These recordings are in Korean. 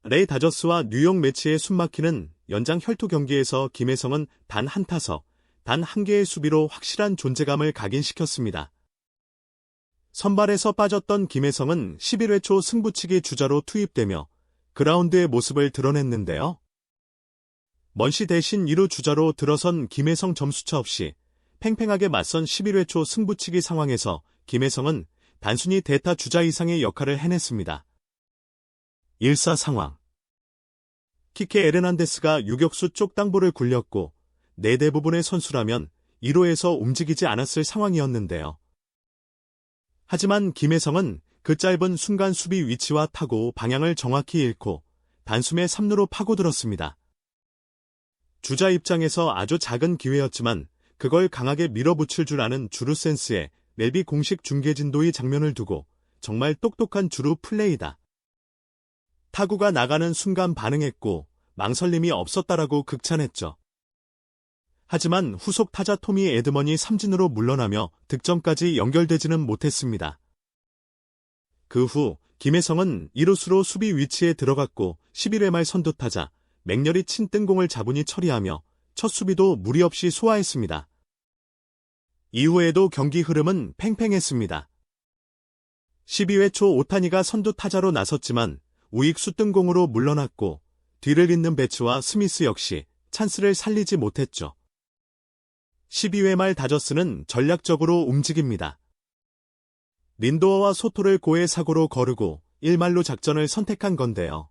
LA 다저스와 뉴욕 매치의 숨막히는 연장 혈투 경기에서 김혜성은 단 한 타석, 단 한 개의 수비로 확실한 존재감을 각인시켰습니다. 선발에서 빠졌던 김혜성은 11회 초 승부치기 주자로 투입되며 그라운드의 모습을 드러냈는데요. 먼시 대신 2루 주자로 들어선 김혜성 점수차 없이 팽팽하게 맞선 11회 초 승부치기 상황에서 김혜성은 단순히 대타 주자 이상의 역할을 해냈습니다. 1사 상황. 키케 에르난데스가 유격수 쪽 땅볼을 굴렸고 대부분의 선수라면 1루에서 움직이지 않았을 상황이었는데요. 하지만 김혜성은 그 짧은 순간 수비 위치와 타구 방향을 정확히 읽고 단숨에 3루로 파고들었습니다. 주자 입장에서 아주 작은 기회였지만 그걸 강하게 밀어붙일 줄 아는 주루 센스에 멜비 공식 중계진도의 장면을 두고 정말 똑똑한 주루 플레이다. 타구가 나가는 순간 반응했고 망설임이 없었다라고 극찬했죠. 하지만 후속 타자 토미 에드먼이 삼진으로 물러나며 득점까지 연결되지는 못했습니다. 그 후 김혜성은 2루수로 수비 위치에 들어갔고 11회 말 선두타자 맹렬히 친 뜬공을 자분히 처리하며 첫 수비도 무리 없이 소화했습니다. 이후에도 경기 흐름은 팽팽했습니다. 12회 초 오타니가 선두타자로 나섰지만 우익수 뜬공으로 물러났고 뒤를 잇는 배츠와 스미스 역시 찬스를 살리지 못했죠. 12회 말 다저스는 전략적으로 움직입니다. 린도어와 소토를 고의 사고로 거르고 1말로 작전을 선택한 건데요.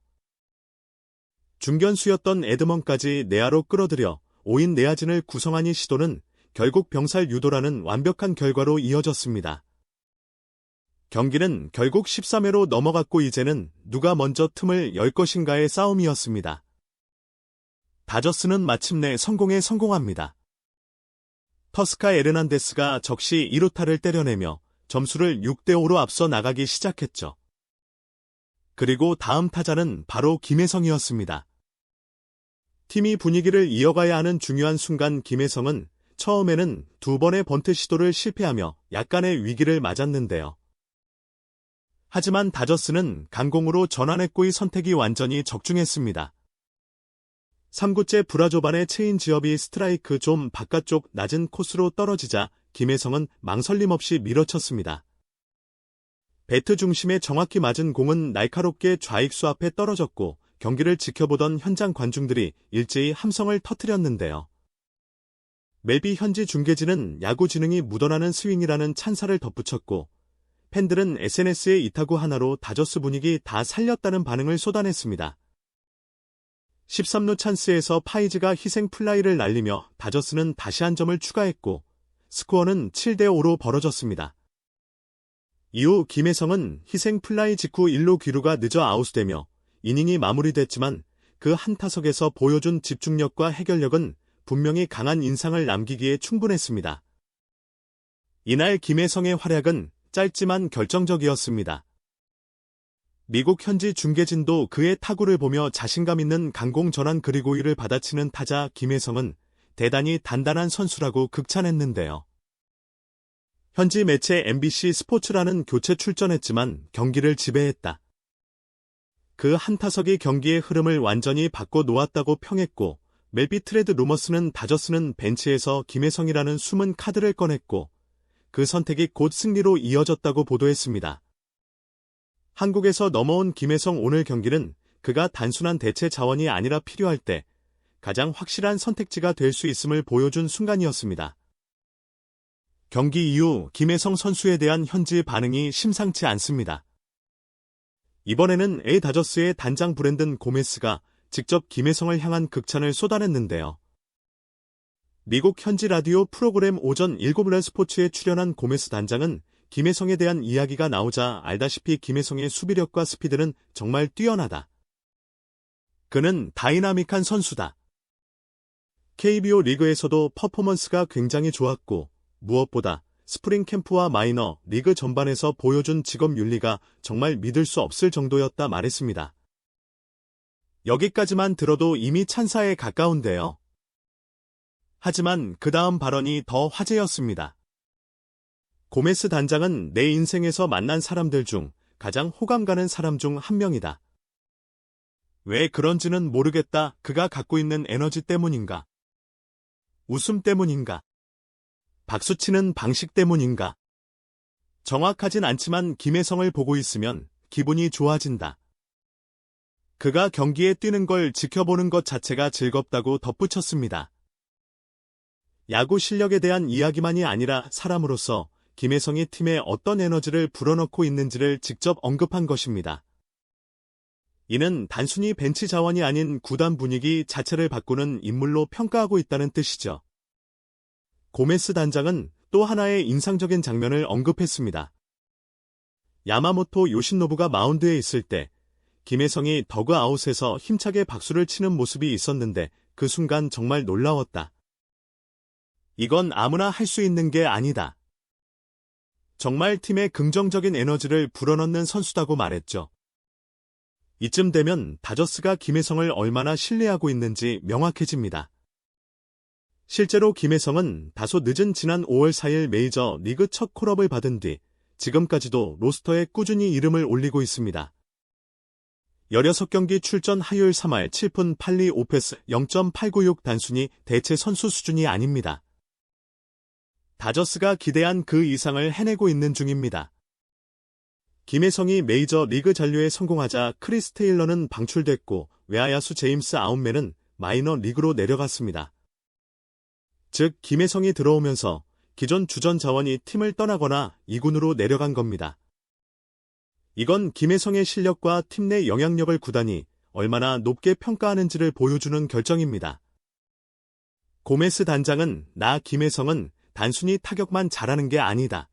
중견수였던 에드먼까지 내야로 끌어들여 5인 내야진을 구성하니 시도는 결국 병살 유도라는 완벽한 결과로 이어졌습니다. 경기는 결국 13회로 넘어갔고 이제는 누가 먼저 틈을 열 것인가의 싸움이었습니다. 다저스는 마침내 성공에 성공합니다. 터스카 에르난데스가 적시 2루타를 때려내며 점수를 6대5로 앞서 나가기 시작했죠. 그리고 다음 타자는 바로 김혜성이었습니다. 팀이 분위기를 이어가야 하는 중요한 순간 김혜성은 처음에는 2번의 번트 시도를 실패하며 약간의 위기를 맞았는데요. 하지만 다저스는 강공으로 전환했고의 선택이 완전히 적중했습니다. 3구째 브라조반의 체인지업이 스트라이크 좀 바깥쪽 낮은 코스로 떨어지자 김혜성은 망설임 없이 밀어쳤습니다. 배트 중심에 정확히 맞은 공은 날카롭게 좌익수 앞에 떨어졌고 경기를 지켜보던 현장 관중들이 일제히 함성을 터뜨렸는데요. 멜비 현지 중계진은 야구 지능이 묻어나는 스윙이라는 찬사를 덧붙였고 팬들은 SNS에 이 타구 하나로 다저스 분위기 다 살렸다는 반응을 쏟아냈습니다. 13루 찬스에서 파이즈가 희생 플라이를 날리며 다저스는 다시 한 점을 추가했고 스코어는 7대5로 벌어졌습니다. 이후 김혜성은 희생 플라이 직후 1루 귀루가 늦어 아웃되며 이닝이 마무리됐지만 그 한 타석에서 보여준 집중력과 해결력은 분명히 강한 인상을 남기기에 충분했습니다. 이날 김혜성의 활약은 짧지만 결정적이었습니다. 미국 현지 중계진도 그의 타구를 보며 자신감 있는 강공 전환 그리고 이를 받아치는 타자 김혜성은 대단히 단단한 선수라고 극찬했는데요. 현지 매체 MBC 스포츠라는 교체 출전했지만 경기를 지배했다. 그 한 타석이 경기의 흐름을 완전히 바꿔 놓았다고 평했고 멜비 트레드 루머스는 다저스는 벤치에서 김혜성이라는 숨은 카드를 꺼냈고 그 선택이 곧 승리로 이어졌다고 보도했습니다. 한국에서 넘어온 김혜성 오늘 경기는 그가 단순한 대체 자원이 아니라 필요할 때 가장 확실한 선택지가 될 수 있음을 보여준 순간이었습니다. 경기 이후 김혜성 선수에 대한 현지 반응이 심상치 않습니다. 이번에는 LA 다저스의 단장 브랜든 고메스가 직접 김혜성을 향한 극찬을 쏟아냈는데요. 미국 현지 라디오 프로그램 오전 7시 스포츠에 출연한 고메스 단장은 김혜성에 대한 이야기가 나오자 알다시피 김혜성의 수비력과 스피드는 정말 뛰어나다. 그는 다이나믹한 선수다. KBO 리그에서도 퍼포먼스가 굉장히 좋았고 무엇보다 스프링 캠프와 마이너 리그 전반에서 보여준 직업 윤리가 정말 믿을 수 없을 정도였다 말했습니다. 여기까지만 들어도 이미 찬사에 가까운데요. 하지만 그 다음 발언이 더 화제였습니다. 고메스 단장은 내 인생에서 만난 사람들 중 가장 호감 가는 사람 중 한 명이다. 왜 그런지는 모르겠다. 그가 갖고 있는 에너지 때문인가? 웃음 때문인가? 박수치는 방식 때문인가? 정확하진 않지만 김혜성을 보고 있으면 기분이 좋아진다. 그가 경기에 뛰는 걸 지켜보는 것 자체가 즐겁다고 덧붙였습니다. 야구 실력에 대한 이야기만이 아니라 사람으로서 김혜성이 팀에 어떤 에너지를 불어넣고 있는지를 직접 언급한 것입니다. 이는 단순히 벤치 자원이 아닌 구단 분위기 자체를 바꾸는 인물로 평가하고 있다는 뜻이죠. 고메스 단장은 또 하나의 인상적인 장면을 언급했습니다. 야마모토 요신노부가 마운드에 있을 때 김혜성이 더그아웃에서 힘차게 박수를 치는 모습이 있었는데 그 순간 정말 놀라웠다. 이건 아무나 할 수 있는 게 아니다. 정말 팀에 긍정적인 에너지를 불어넣는 선수다고 말했죠. 이쯤 되면 다저스가 김혜성을 얼마나 신뢰하고 있는지 명확해집니다. 실제로 김혜성은 다소 늦은 지난 5월 4일 메이저 리그 첫 콜업을 받은 뒤 지금까지도 로스터에 꾸준히 이름을 올리고 있습니다. 16경기 출전 하율 3할 7푼 8리 5패스 0.896 단순히 대체 선수 수준이 아닙니다. 다저스가 기대한 그 이상을 해내고 있는 중입니다. 김혜성이 메이저 리그 잔류에 성공하자 크리스 테일러는 방출됐고 외야야수 제임스 아웃맨은 마이너 리그로 내려갔습니다. 즉 김혜성이 들어오면서 기존 주전 자원이 팀을 떠나거나 2군으로 내려간 겁니다. 이건 김혜성의 실력과 팀 내 영향력을 구단이 얼마나 높게 평가하는지를 보여주는 결정입니다. 고메스 단장은 나 김혜성은 단순히 타격만 잘하는 게 아니다.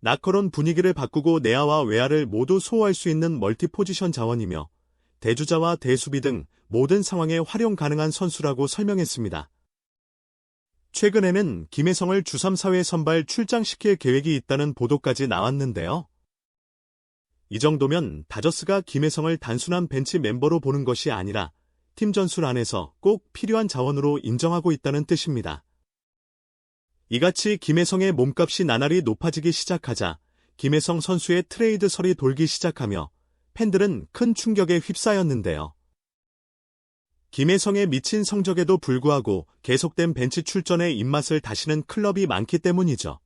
나커론 분위기를 바꾸고 내야와 외야를 모두 소화할 수 있는 멀티 포지션 자원이며 대주자와 대수비 등 모든 상황에 활용 가능한 선수라고 설명했습니다. 최근에는 김혜성을 주3, 4회 선발 출장시킬 계획이 있다는 보도까지 나왔는데요. 이 정도면 다저스가 김혜성을 단순한 벤치 멤버로 보는 것이 아니라 팀 전술 안에서 꼭 필요한 자원으로 인정하고 있다는 뜻입니다. 이같이 김혜성의 몸값이 나날이 높아지기 시작하자 김혜성 선수의 트레이드설이 돌기 시작하며 팬들은 큰 충격에 휩싸였는데요. 김혜성의 미친 성적에도 불구하고 계속된 벤치 출전에 입맛을 다시는 클럽이 많기 때문이죠.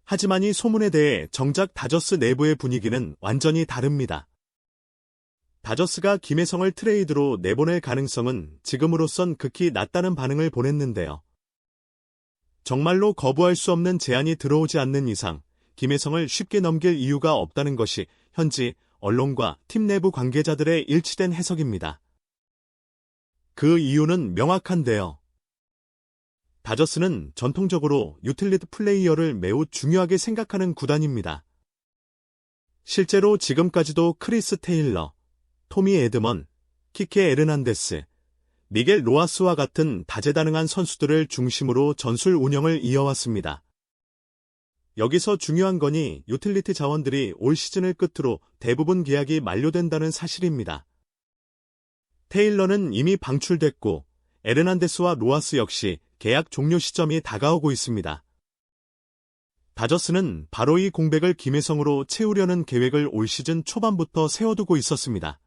하지만 이 소문에 대해 정작 다저스 내부의 분위기는 완전히 다릅니다. 다저스가 김혜성을 트레이드로 내보낼 가능성은 지금으로선 극히 낮다는 반응을 보냈는데요. 정말로 거부할 수 없는 제안이 들어오지 않는 이상 김혜성을 쉽게 넘길 이유가 없다는 것이 현지 언론과 팀 내부 관계자들의 일치된 해석입니다. 그 이유는 명확한데요. 다저스는 전통적으로 유틸리티 플레이어를 매우 중요하게 생각하는 구단입니다. 실제로 지금까지도 크리스 테일러, 토미 에드먼, 키케 에르난데스, 미겔 로하스와 같은 다재다능한 선수들을 중심으로 전술 운영을 이어왔습니다. 여기서 중요한 건이 유틸리티 자원들이 올 시즌을 끝으로 대부분 계약이 만료된다는 사실입니다. 테일러는 이미 방출됐고 에르난데스와 로하스 역시 계약 종료 시점이 다가오고 있습니다. 다저스는 바로 이 공백을 김혜성으로 채우려는 계획을 올 시즌 초반부터 세워두고 있었습니다.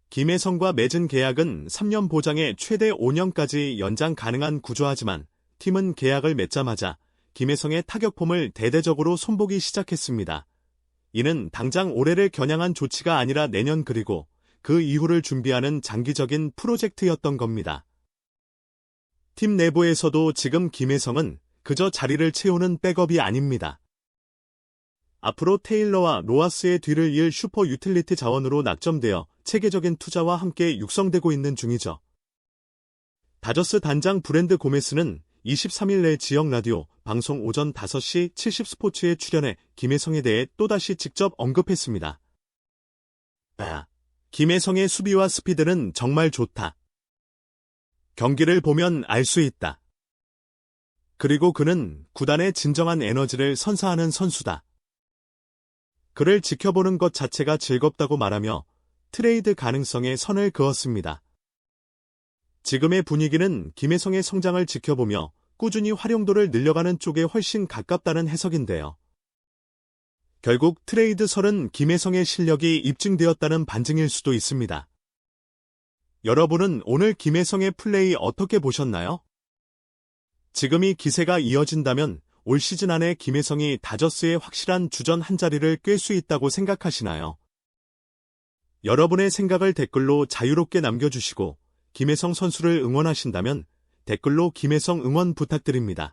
김혜성과 맺은 계약은 3년 보장에 최대 5년까지 연장 가능한 구조하지만 팀은 계약을 맺자마자 김혜성의 타격폼을 대대적으로 손보기 시작했습니다. 이는 당장 올해를 겨냥한 조치가 아니라 내년 그리고 그 이후를 준비하는 장기적인 프로젝트였던 겁니다. 팀 내부에서도 지금 김혜성은 그저 자리를 채우는 백업이 아닙니다. 앞으로 테일러와 로하스의 뒤를 이을 슈퍼 유틸리티 자원으로 낙점되어 체계적인 투자와 함께 육성되고 있는 중이죠. 다저스 단장 브랜드 고메스는 23일 내 지역 라디오 방송 오전 5시 70 스포츠에 출연해 김혜성에 대해 또다시 직접 언급했습니다. 김혜성의 수비와 스피드는 정말 좋다. 경기를 보면 알 수 있다. 그리고 그는 구단의 진정한 에너지를 선사하는 선수다. 그를 지켜보는 것 자체가 즐겁다고 말하며 트레이드 가능성에 선을 그었습니다. 지금의 분위기는 김혜성의 성장을 지켜보며 꾸준히 활용도를 늘려가는 쪽에 훨씬 가깝다는 해석인데요. 결국 트레이드설은 김혜성의 실력이 입증되었다는 반증일 수도 있습니다. 여러분은 오늘 김혜성의 플레이 어떻게 보셨나요? 지금이 기세가 이어진다면 올 시즌 안에 김혜성이 다저스의 확실한 주전 한 자리를 꿰 수 있다고 생각하시나요? 여러분의 생각을 댓글로 자유롭게 남겨주시고 김혜성 선수를 응원하신다면 댓글로 김혜성 응원 부탁드립니다.